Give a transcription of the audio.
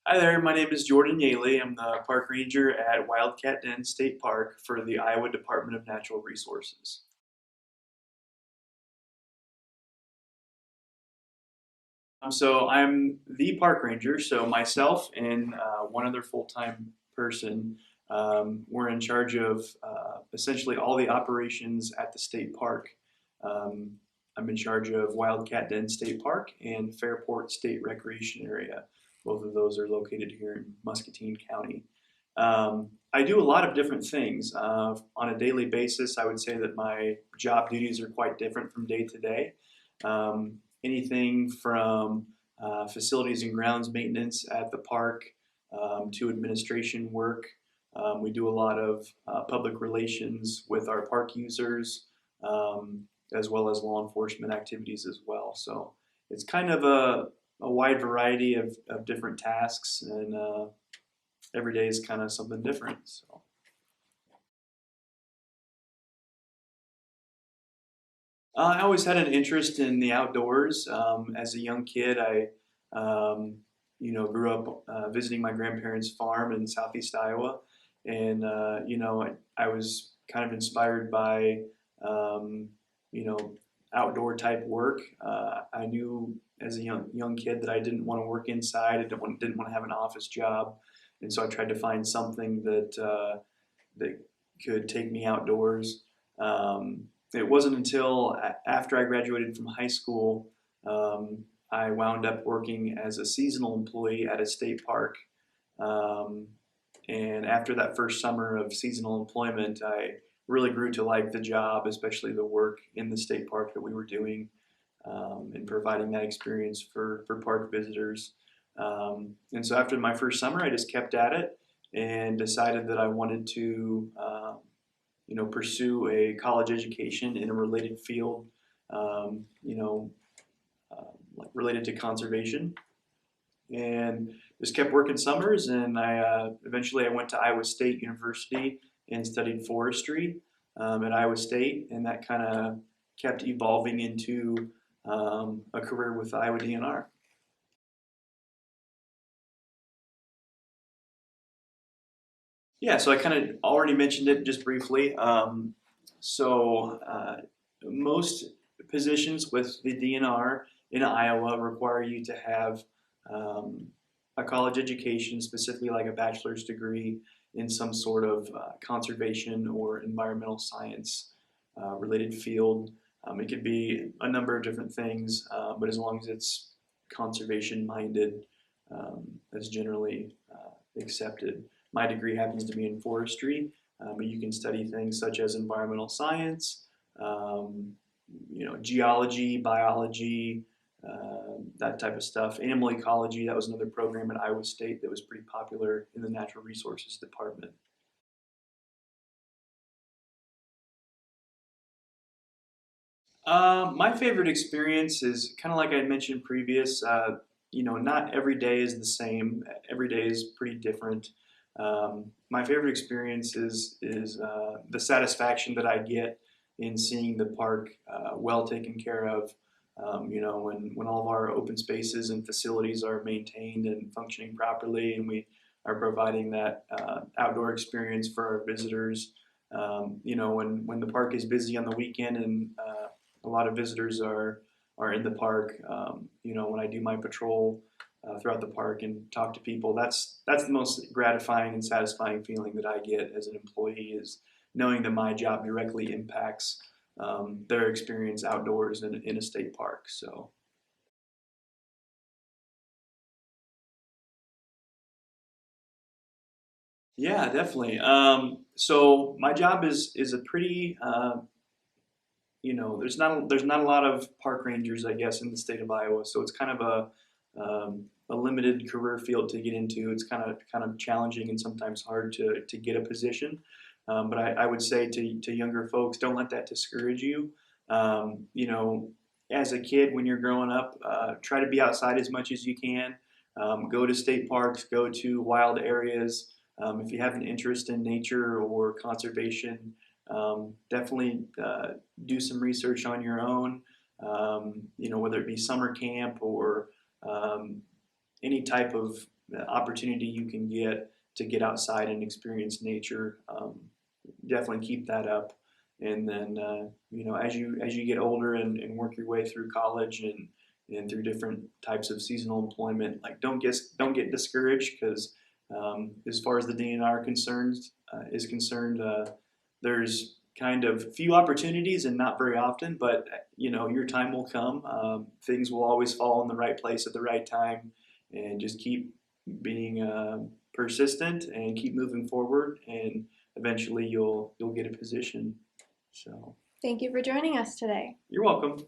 Hi there, my name is Jordan Yaley. I'm the park ranger at Wildcat Den State Park for the Iowa Department of Natural Resources. So I'm the park ranger, so myself and one other full-time person, we're in charge of essentially all the operations at the state park. Um, I'm in charge of Wildcat Den State Park and Fairport State Recreation Area. Both of those are located here in Muscatine County. I do a lot of different things. On a daily basis, I would say that my job duties are quite different from day to day. Anything from facilities and grounds maintenance at the park to administration work. We do a lot of public relations with our park users, as well as law enforcement activities as well. So it's kind of a wide variety of different tasks, and every day is kind of something different. So. I always had an interest in the outdoors. As a young kid, grew up visiting my grandparents' farm in southeast Iowa, and I was kind of inspired by, um, you know, outdoor type work. I knew as a young kid that I didn't want to work inside. I didn't want to have an office job, and so I tried to find something that could take me outdoors. It wasn't until after I graduated from high school, I wound up working as a seasonal employee at a state park. Um, and after that first summer of seasonal employment, I really grew to like the job, especially the work in the state park that we were doing, and providing that experience for park visitors. And so after my first summer, I just kept at it and decided that I wanted to pursue a college education in a related field, um, you know, like related to conservation, and just kept working summers. And I eventually I went to Iowa State University and studied forestry at Iowa State, and that kind of kept evolving into a career with Iowa DNR. Yeah, so I kind of already mentioned it just briefly. Most positions with the DNR in Iowa require you to have um, a college education, specifically like a bachelor's degree in some sort of conservation or environmental science related field. It could be a number of different things, but as long as it's conservation minded, that's generally accepted. My degree happens to be in forestry, but you can study things such as environmental science, um, geology, biology, that type of stuff. Animal ecology, that was another program at Iowa State that was pretty popular in the natural resources department. My favorite experience is kind of like I mentioned previous. Not every day is the same. Every day is pretty different. My favorite experience is the satisfaction that I get in seeing the park well taken care of. When all of our open spaces and facilities are maintained and functioning properly, and we are providing that outdoor experience for our visitors. When the park is busy on the weekend and a lot of visitors are in the park. When I do my patrol throughout the park and talk to people, that's the most gratifying and satisfying feeling that I get as an employee is knowing that my job directly impacts their experience outdoors in a state park. So. Yeah, definitely. So my job is a pretty there's not a lot of park rangers, I guess, in the state of Iowa. So it's kind of a limited career field to get into. It's kind of challenging and sometimes hard to get a position. But I would say to younger folks, don't let that discourage you. Um, you know, as a kid when you're growing up, try to be outside as much as you can. Go to state parks, go to wild areas. If you have an interest in nature or conservation, definitely do some research on your own. Whether it be summer camp or um, any type of the opportunity you can get to get outside and experience nature, definitely keep that up. And then as you get older and work your way through college and through different types of seasonal employment, like don't get discouraged, because as far as the DNR is concerned, there's kind of few opportunities and not very often, but your time will come. Things will always fall in the right place at the right time, and just keep being persistent and keep moving forward, and eventually you'll get a position. So Thank you for joining us today. you're welcome.